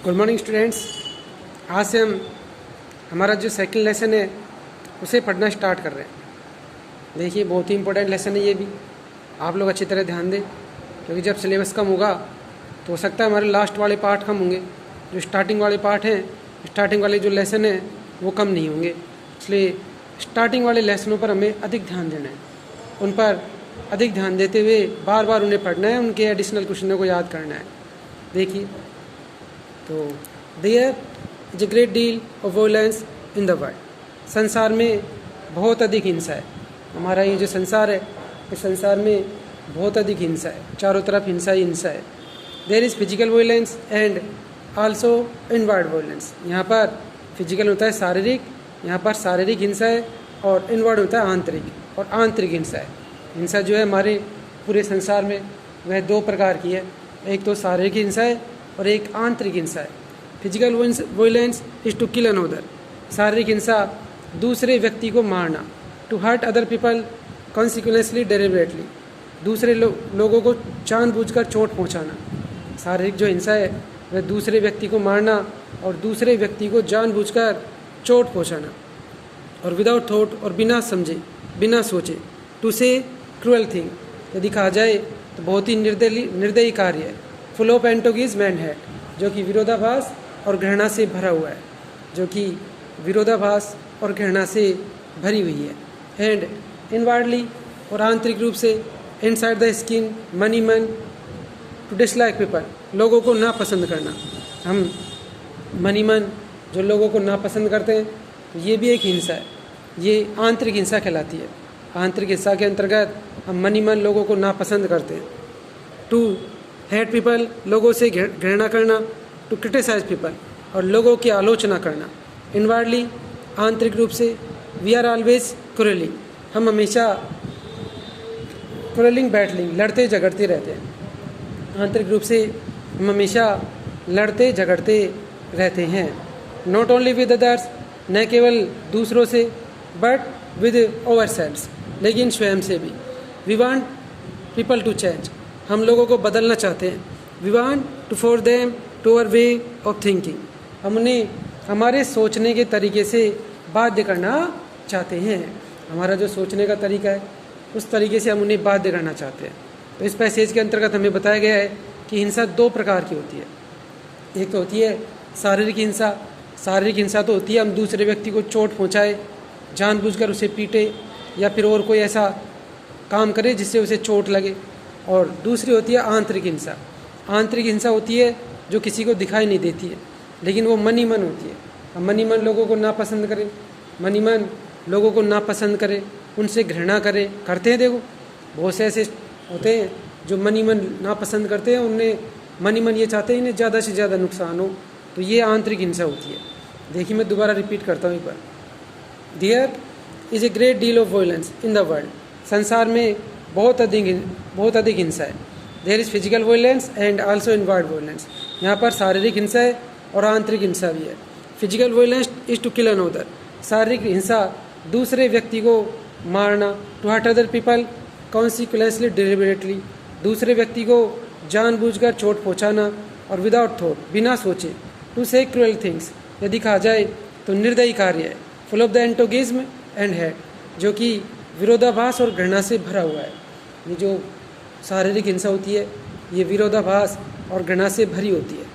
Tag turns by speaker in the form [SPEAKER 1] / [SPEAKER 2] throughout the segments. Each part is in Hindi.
[SPEAKER 1] Good morning students. आज से हम हमारा जो सेकंड लेसन है उसे पढ़ना स्टार्ट कर रहे हैं। देखिए, बहुत ही इंपॉर्टेंट लेसन है ये भी, आप लोग अच्छी तरह ध्यान दें, क्योंकि जब सिलेबस कम होगा तो हो सकता है हमारे लास्ट वाले पार्ट कम होंगे, जो स्टार्टिंग वाले पार्ट हैं, स्टार्टिंग वाले जो लेसन हैं वो कम नहीं होंगे। इसलिए स्टार्टिंग वाले लेसनों पर हमें अधिक ध्यान देना है, उन पर अधिक ध्यान देते हुए बार बार उन्हें पढ़ना है, उनके एडिशनल क्वेश्चनों को याद करना है। देखिए, तो there is a great deal of violence in the world. संसार में बहुत अधिक हिंसा है। हमारा ये जो संसार है, इस संसार में बहुत अधिक हिंसा है, चारों तरफ हिंसा ही हिंसा है। There is physical violence and also inward violence. यहाँ पर फिजिकल होता है शारीरिक, यहाँ पर शारीरिक हिंसा है, और इनवर्ड होता है आंतरिक, और आंतरिक हिंसा है। हिंसा जो है हमारे पूरे संसार में वह दो प्रकार की है, एक तो शारीरिक हिंसा है और एक आंतरिक हिंसा है। Physical violence is to kill another. शारीरिक हिंसा दूसरे व्यक्ति को मारना, to hurt other people consequently deliberately, दूसरे लोगों को जानबूझकर चोट पहुंचाना। शारीरिक जो हिंसा है वह दूसरे व्यक्ति को मारना और दूसरे व्यक्ति को जानबूझकर चोट पहुंचाना, और विदाउट थॉट, और बिना समझे बिना सोचे, टू से क्रूअल थिंग, यदि कहा जाए तो बहुत ही निर्दयी कार्य है। फुल ऑफ एंटोगीजमेंट है, जो कि विरोधाभास और घृणा से भरा हुआ है, जो कि विरोधाभास और घृणा से भरी हुई है। एंड इनवर्डली, और आंतरिक रूप से, इनसाइड द स्किन, मनी मन, टू डिसलाइक पीपल, लोगों को नापसंद करना। हम मनी मन जो लोगों को नापसंद करते हैं, तो ये भी एक हिंसा है, ये आंतरिक हिंसा कहलाती है। आंतरिक हिंसा के अंतर्गत हम मनी मन लोगों को नापसंद करते हैं। टू हेट पीपल, लोगों से घृणा करना। टू क्रिटिसाइज पीपल, और लोगों की आलोचना करना। इनवर्डली, आंतरिक रूप से, वी आर ऑलवेज क्रूलिंग, हम हमेशा क्रूलिंग बैटलिंग, लड़ते झगड़ते रहते हैं। आंतरिक रूप से हम हमेशा लड़ते झगड़ते रहते हैं। नॉट ओनली विद अदर्स, न केवल दूसरों से, बट विद ओवर सेल्व्स, लेकिन स्वयं से भी। We want people to change, हम लोगों को बदलना चाहते हैं। We want to force them to our way of thinking, हम उन्हें हमारे सोचने के तरीके से बाध्य करना चाहते हैं। हमारा जो सोचने का तरीका है उस तरीके से हम उन्हें बाध्य करना चाहते हैं। तो इस पैसेज के अंतर्गत हमें बताया गया है कि हिंसा दो प्रकार की होती है। एक तो होती है शारीरिक हिंसा। शारीरिक हिंसा तो होती है हम दूसरे व्यक्ति को चोट पहुँचाए, जानबूझकर उसे पीटे, या फिर और कोई ऐसा काम करे जिससे उसे चोट लगे। और दूसरी होती है आंतरिक हिंसा। आंतरिक हिंसा होती है जो किसी को दिखाई नहीं देती है, लेकिन वो मनी मन होती है। हम मनी मन लोगों को नापसंद करें, मनी मन लोगों को नापसंद करें, उनसे घृणा करें, करते हैं। देखो, बहुत से ऐसे होते हैं जो मनी मन नापसंद करते हैं, उन्हें मनी मन ये चाहते हैं इन्हें ज़्यादा से ज़्यादा नुकसान हो, तो ये आंतरिक हिंसा होती है। देखिए, मैं दोबारा रिपीट करता हूँ एक बार। There is a great deal of violence in the world. संसार में बहुत अधिक हिंसा है। There is physical violence and also inward violence. यहाँ पर शारीरिक हिंसा है और आंतरिक हिंसा भी है। Physical violence is to kill another, शारीरिक हिंसा दूसरे व्यक्ति को मारना। To hurt other people consequently deliberately, दूसरे व्यक्ति को जानबूझकर चोट पहुँचाना, और विदाउट थॉट, बिना सोचे। टू से क्रूअल थिंग्स, यदि कहा जाए तो निर्दयी कार्य है। Full of the antagonism and hate, जो कि विरोधाभास और घृणा से भरा हुआ है। ये जो शारीरिक हिंसा होती है ये विरोधाभास और घृणा से भरी होती है।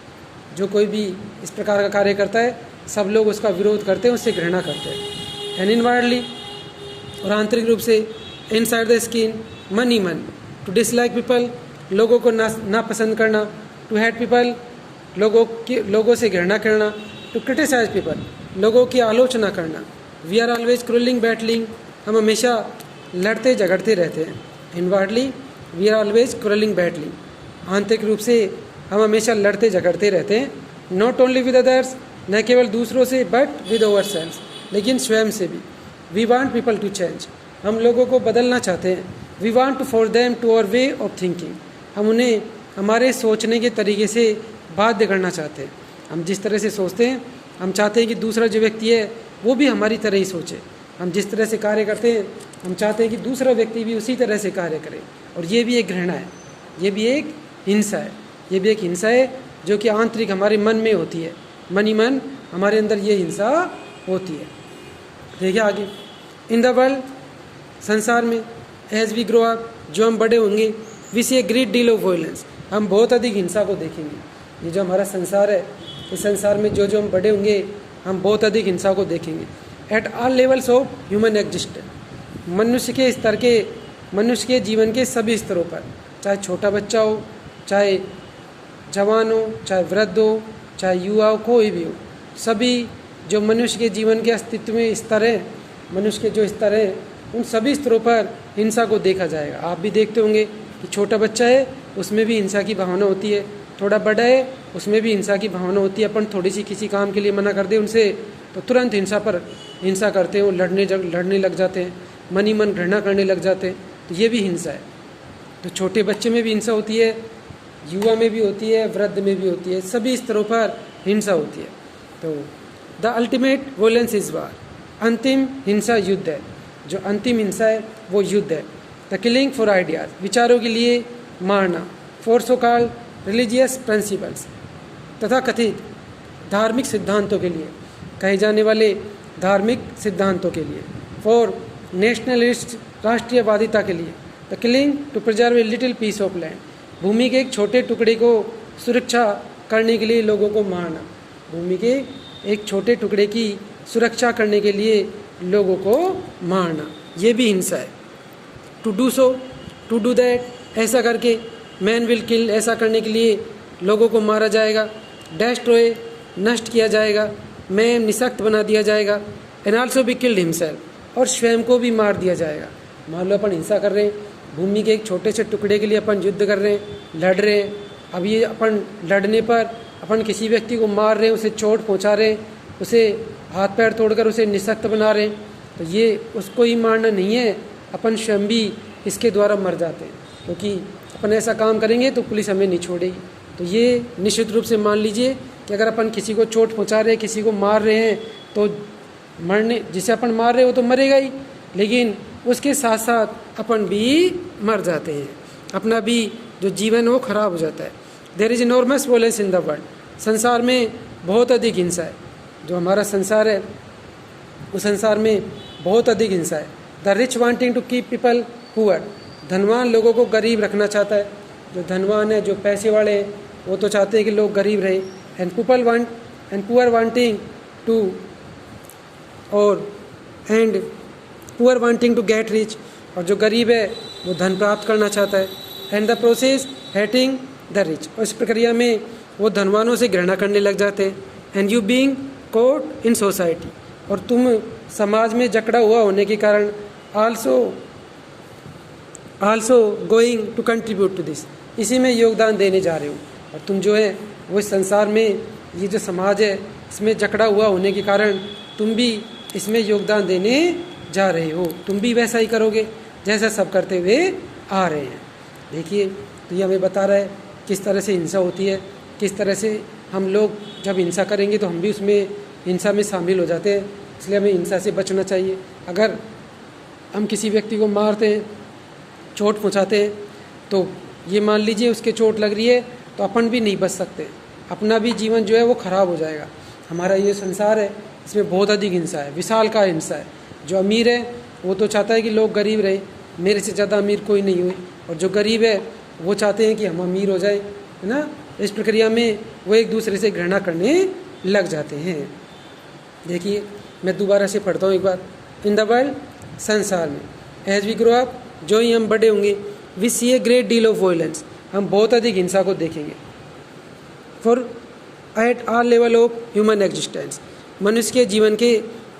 [SPEAKER 1] जो कोई भी इस प्रकार का कार्य करता है सब लोग उसका विरोध करते हैं, उससे घृणा करते हैं। एंड इनवर्डली, और आंतरिक रूप से, इनसाइड द स्किन, मनी मन, टू डिसलाइक पीपल, लोगों को नापसंद करना। टू हेट पीपल, लोगों से घृणा करना। टू क्रिटिसाइज पीपल, लोगों की आलोचना करना। We are always quarrelling battling, हम हमेशा लड़ते झगड़ते रहते हैं। Inwardly, we are always quarrelling battling, आंतरिक रूप से हम हमेशा लड़ते झगड़ते रहते हैं। नॉट ओनली विद अदर्स, न केवल दूसरों से, बट विद ओवर सेल्व्स, लेकिन स्वयं से भी। We want people to change, हम लोगों को बदलना चाहते हैं। We want to force them to our way of thinking, हम उन्हें हमारे सोचने के तरीके से बाध्य करना चाहते हैं। हम जिस तरह से सोचते हैं, हम चाहते हैं कि दूसरा जो व्यक्ति है वो भी हमारी तरह ही सोचे। हम जिस तरह से कार्य करते हैं हम चाहते हैं कि दूसरा व्यक्ति भी उसी तरह से कार्य करे, और ये भी एक घृणा है, ये भी एक हिंसा है। ये भी एक हिंसा है जो कि आंतरिक हमारे मन में होती है, मन ही मन हमारे अंदर ये हिंसा होती है। देखिए आगे, इन द वर्ल्ड, संसार में, एज वी ग्रो अप, जो हम बड़े होंगे, we see a great deal of violence, हम बहुत अधिक हिंसा को देखेंगे। ये जो हमारा संसार है, इस संसार में जो जो हम बड़े होंगे हम बहुत अधिक हिंसा को देखेंगे। At all levels of human existence, मनुष्य के स्तर के, मनुष्य के जीवन के सभी स्तरों पर, चाहे छोटा बच्चा हो, चाहे जवान हो, चाहे वृद्ध हो, चाहे युवा हो, कोई भी हो, सभी जो मनुष्य के जीवन के अस्तित्व में स्तर है, मनुष्य के जो स्तर है, उन सभी स्तरों पर हिंसा को देखा जाएगा। आप भी देखते होंगे कि छोटा बच्चा है उसमें भी हिंसा की भावना होती है, थोड़ा बड़ा है उसमें भी हिंसा की भावना होती है। अपन थोड़ी सी किसी काम के लिए मना कर दे उनसे तो तुरंत हिंसा करते हैं, वो लड़ने लग जाते हैं, मन ही मन घृणा करने लग जाते हैं। तो ये भी हिंसा है। तो छोटे बच्चे में भी हिंसा होती है, युवा में भी होती है, वृद्ध में भी होती है, सभी स्तरों पर हिंसा होती है। तो द अल्टीमेट वोलेंस इज वार, अंतिम हिंसा युद्ध है। जो अंतिम हिंसा है वो युद्ध है। द किलिंग फॉर आइडियाज, विचारों के लिए मारना, for so called religious principles, तथा कथित धार्मिक सिद्धांतों के लिए, कहे जाने वाले धार्मिक सिद्धांतों के लिए, फॉर नेशनलिस्ट, राष्ट्रीयवादिता के लिए। The killing to preserve a little piece of land, भूमि के एक छोटे टुकड़े को सुरक्षा करने के लिए लोगों को मारना, भूमि के एक छोटे टुकड़े की सुरक्षा करने के लिए लोगों को मारना, ये भी हिंसा है। To do so, to do that, ऐसा करके, मैन विल किल, ऐसा करने के लिए लोगों को मारा जाएगा। डेस्ट्रॉय, नष्ट किया जाएगा। मैन, निशक्त बना दिया जाएगा। And also be killed himself, और स्वयं को भी मार दिया जाएगा। मान लो अपन हिंसा कर रहे हैं, भूमि के एक छोटे से टुकड़े के लिए अपन युद्ध कर रहे हैं, लड़ रहे हैं। अब ये अपन लड़ने पर अपन किसी व्यक्ति को मार रहे हैं, उसे चोट पहुंचा रहे हैं, उसे हाथ पैर तोड़कर उसे निशक्त बना रहे हैं, तो ये उसको ही मारना नहीं है, अपन स्वयं भी इसके द्वारा मर जाते हैं। क्योंकि अपन ऐसा काम करेंगे तो पुलिस हमें नहीं छोड़ेगी। तो ये निश्चित रूप से मान लीजिए कि अगर अपन किसी को चोट पहुंचा रहे हैं, किसी को मार रहे हैं, तो मरने, जिसे अपन मार रहे हो तो मरेगा ही, लेकिन उसके साथ साथ अपन भी मर जाते हैं, अपना भी जो जीवन वो खराब हो जाता है। There is enormous violence in the world, संसार में बहुत अधिक हिंसा है। जो हमारा संसार है उस संसार में बहुत अधिक हिंसा है। The rich wanting to keep people poor, धनवान लोगों को गरीब रखना चाहता है। जो धनवान है, जो पैसे वाले हैं, वो तो चाहते हैं कि लोग गरीब रहें। एंड पुअर वांटिंग टू, और and poor wanting to get rich, और जो गरीब है वो धन प्राप्त करना चाहता है। And the process hating the rich, और इस प्रक्रिया में वो धनवानों से घृणा करने लग जाते हैं। And you being caught in society, और तुम समाज में जकड़ा हुआ होने के कारण also going to contribute to this, इसी में योगदान देने जा रहे हो। और तुम जो है वो इस संसार में, ये जो समाज है इसमें जकड़ा हुआ होने के कारण तुम भी इसमें योगदान देने जा रहे हो। तुम भी वैसा ही करोगे जैसा सब करते हुए आ रहे हैं। देखिए, तो ये हमें बता रहा है किस तरह से हिंसा होती है, किस तरह से हम लोग जब हिंसा करेंगे तो हम भी उसमें हिंसा में शामिल हो जाते हैं। इसलिए हमें हिंसा से बचना चाहिए। अगर हम किसी व्यक्ति को मारते हैं, चोट पहुंचाते हैं, तो ये मान लीजिए उसके चोट लग रही है तो अपन भी नहीं बच सकते, अपना भी जीवन जो है वो खराब हो जाएगा। हमारा ये संसार है, इसमें बहुत अधिक हिंसा है, विशाल का हिंसा है। जो अमीर है वो तो चाहता है कि लोग गरीब रहे, मेरे से ज़्यादा अमीर कोई नहीं हुई, और जो गरीब है वो चाहते हैं कि हम अमीर हो जाए, है ना। इस प्रक्रिया में वो एक दूसरे से घृणा करने लग जाते हैं। देखिए, मैं दोबारा से पढ़ता हूँ एक बार। इन द वर्ल्ड, संसार में, एज वी ग्रो अप, जो ही हम बड़े होंगे, we see a great deal of violence, हम बहुत अधिक हिंसा को देखेंगे। For at all level of human existence, मनुष्य के जीवन के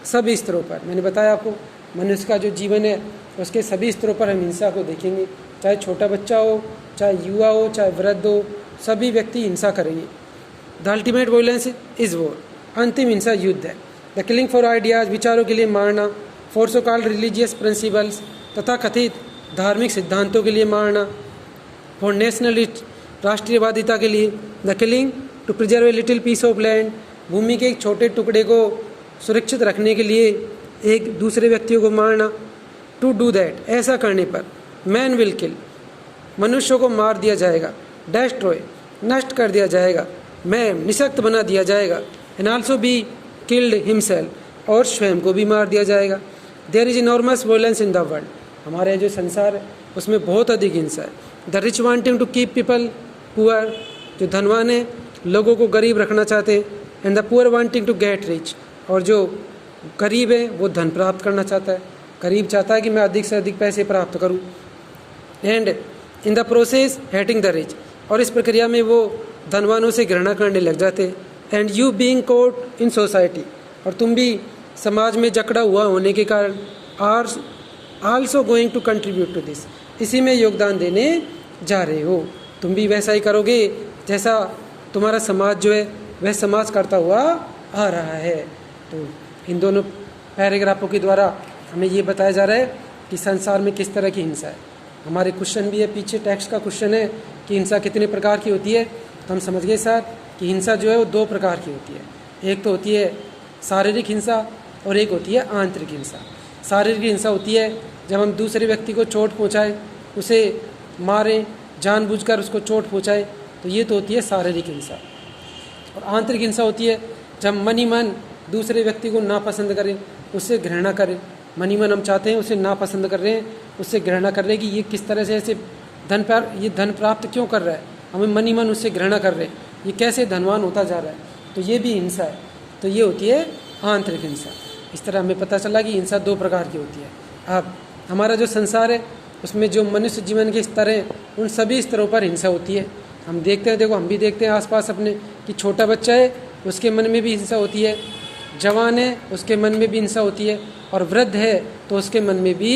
[SPEAKER 1] सभी स्तरों पर। मैंने बताया आपको, मनुष्य का जो जीवन है उसके सभी स्तरों पर हम हिंसा को देखेंगे। चाहे छोटा बच्चा हो, चाहे युवा हो, चाहे वृद्ध हो, सभी व्यक्ति हिंसा करेंगे। The ultimate violence is war, अंतिम हिंसा युद्ध है। द किलिंग फॉर आइडियाज, विचारों के लिए मारना, for so called religious principles, तथा कथित धार्मिक सिद्धांतों के लिए मारना, फॉर नेशनलिस्ट, राष्ट्रीयवादिता के लिए। The killing to preserve a little piece of land, भूमि के एक छोटे टुकड़े को सुरक्षित रखने के लिए एक दूसरे व्यक्तियों को मारना। टू डू दैट, ऐसा करने पर। मैन विल किल, मनुष्य को मार दिया जाएगा। डेस्ट्रॉय, नष्ट कर दिया जाएगा। मैं निशक्त बना दिया जाएगा। And also be killed himself, और स्वयं को भी मार दिया जाएगा। There is enormous violence in the world, हमारे जो संसार है उसमें बहुत अधिक हिंसा है। The rich wanting to keep people poor, जो धनवान है लोगों को गरीब रखना चाहते हैं। And the poor wanting to get rich, और जो गरीब है वो धन प्राप्त करना चाहता है। गरीब चाहता है कि मैं अधिक से अधिक पैसे प्राप्त करूं। And in the process hating the rich, और इस प्रक्रिया में वो धनवानों से घृणा करने लग जाते हैं। And you being caught in society, और तुम भी समाज में जकड़ा हुआ होने के कारण are also going to contribute to this, इसी में योगदान देने जा रहे हो। तुम भी वैसा ही करोगे जैसा तुम्हारा समाज जो है वह समाज करता हुआ आ रहा है। तो इन दोनों पैराग्राफों के द्वारा हमें ये बताया जा रहा है कि संसार में किस तरह की हिंसा है। हमारे क्वेश्चन भी है, पीछे टेक्स्ट का क्वेश्चन है कि हिंसा कितने प्रकार की होती है। तो हम समझ गए सर कि हिंसा जो है वो दो प्रकार की होती है। एक तो होती है शारीरिक हिंसा और एक होती है आंतरिक हिंसा। शारीरिक हिंसा होती है जब हम दूसरे व्यक्ति को चोट पहुंचाएं, उसे मारें, जानबूझकर उसको चोट पहुंचाएं, तो ये तो होती है शारीरिक हिंसा। और आंतरिक हिंसा होती है जब मन ही मन दूसरे व्यक्ति को नापसंद करें, उससे घृणा करें। मन ही मन हम चाहते हैं उसे नापसंद कर रहे हैं, उससे घृणा कर रहे हैं कि ये किस तरह से ऐसे धन प्राप्त क्यों कर रहा है, हमें मन ही मन उससे घृणा कर रहे हैं, ये कैसे धनवान होता जा रहा है, तो ये भी हिंसा है। तो ये होती है आंतरिक हिंसा। इस तरह हमें पता चला कि हिंसा दो प्रकार की होती है। अब हमारा जो संसार है उसमें जो मनुष्य जीवन के स्तर हैं उन सभी स्तरों पर हिंसा होती है। हम देखते हैं, देखो हम भी देखते हैं आसपास अपने कि छोटा बच्चा है उसके मन में भी हिंसा होती है, जवान है उसके मन में भी हिंसा होती है, और वृद्ध है तो उसके मन में भी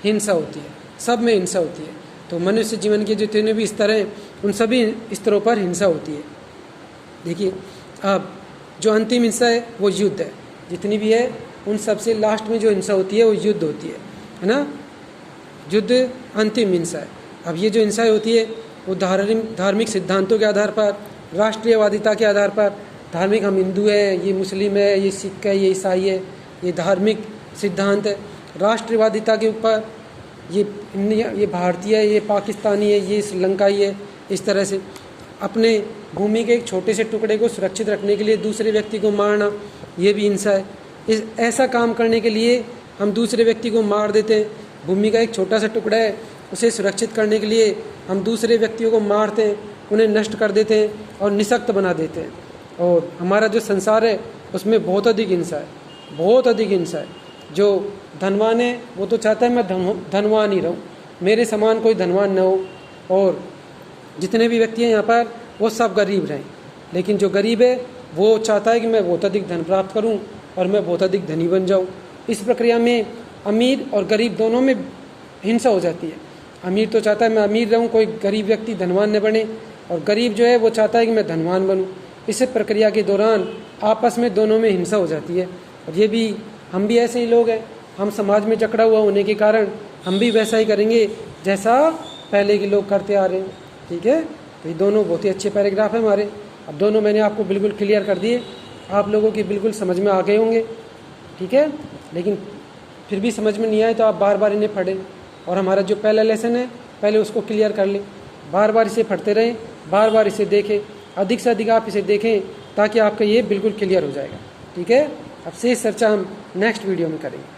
[SPEAKER 1] हिंसा होती है। सब में हिंसा होती है। तो मनुष्य जीवन के जितने भी स्तर हैं उन सभी स्तरों पर हिंसा होती है। देखिए अब जो अंतिम हिंसा है वो युद्ध है। जितनी भी है उन सबसे लास्ट में जो हिंसा होती है वो युद्ध होती है ना। युद्ध अंतिम हिंसा है। अब ये जो हिंसा होती है वो धार्मिक सिद्धांतों के आधार पर, राष्ट्रीयवादिता के आधार पर, धार्मिक हम हिंदू है, ये मुस्लिम है, ये सिख है, ये ईसाई है, ये धार्मिक सिद्धांत है। राष्ट्रीयवादिता के ऊपर ये भारतीय है, ये पाकिस्तानी है, ये श्रीलंकाई है, इस तरह से अपने भूमि के एक छोटे से टुकड़े को सुरक्षित रखने के लिए दूसरे व्यक्ति को मारना, ये भी हिंसा है। ऐसा काम करने के लिए हम दूसरे व्यक्ति को मार देते हैं। भूमि का एक छोटा सा टुकड़ा है, उसे सुरक्षित करने के लिए हम दूसरे व्यक्तियों को मारते हैं, उन्हें नष्ट कर देते हैं और निशक्त बना देते हैं। और हमारा जो संसार है उसमें बहुत अधिक हिंसा है, बहुत अधिक हिंसा है। जो धनवान है वो तो चाहता है मैं धनवान ही रहूं, मेरे समान कोई धनवान न हो, और जितने भी व्यक्ति हैं यहाँ पर वो सब गरीब रहें। लेकिन जो गरीब है वो चाहता है कि मैं बहुत अधिक धन प्राप्त करूं और मैं बहुत अधिक धनी बन जाऊं। इस प्रक्रिया में अमीर और गरीब दोनों में हिंसा हो जाती है। अमीर तो चाहता है मैं अमीर रहूं, कोई गरीब व्यक्ति धनवान न बने, और गरीब जो है वो चाहता है कि मैं धनवान बनूं। इस प्रक्रिया के दौरान आपस में दोनों में हिंसा हो जाती है। और ये भी हम भी ऐसे ही लोग हैं, हम समाज में जकड़ा हुआ होने के कारण हम भी वैसा ही करेंगे जैसा पहले के लोग करते आ रहे हैं। ठीक है, तो ये दोनों बहुत ही अच्छे पैराग्राफ हैं हमारे। अब दोनों मैंने आपको बिल्कुल क्लियर कर दिए, आप लोगों की बिल्कुल समझ में आ गए होंगे। ठीक है, लेकिन फिर भी समझ में नहीं आए तो आप बार बार इन्हें पढ़ें, और हमारा जो पहला लेसन है पहले उसको क्लियर कर लें। बार बार इसे पढ़ते रहें, बार बार इसे देखें, अधिक से अधिक आप इसे देखें ताकि आपका ये बिल्कुल क्लियर हो जाएगा। ठीक है, अब शेष चर्चा हम नेक्स्ट वीडियो में करेंगे।